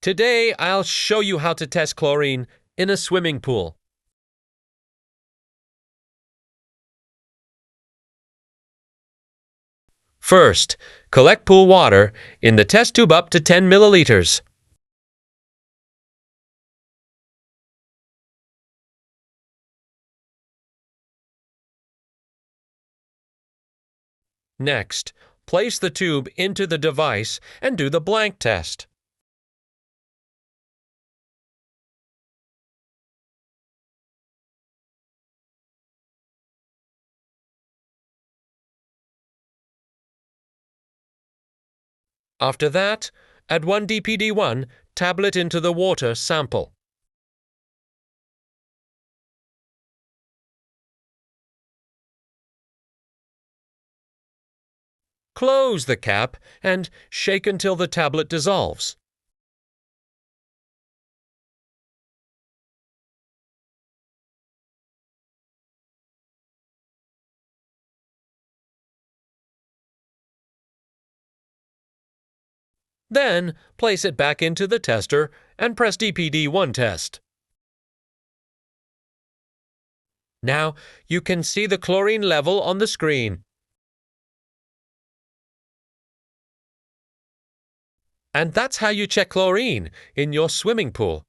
Today, I'll show you how to test chlorine in a swimming pool. First, collect pool water in the test tube up to 10 milliliters. Next, place the tube into the device and do the blank test. After that, add 1 DPD1 tablet into the water sample. Close the cap and shake until the tablet dissolves. Then, place it back into the tester and press DPD1 test. Now, you can see the chlorine level on the screen. And that's how you check chlorine in your swimming pool.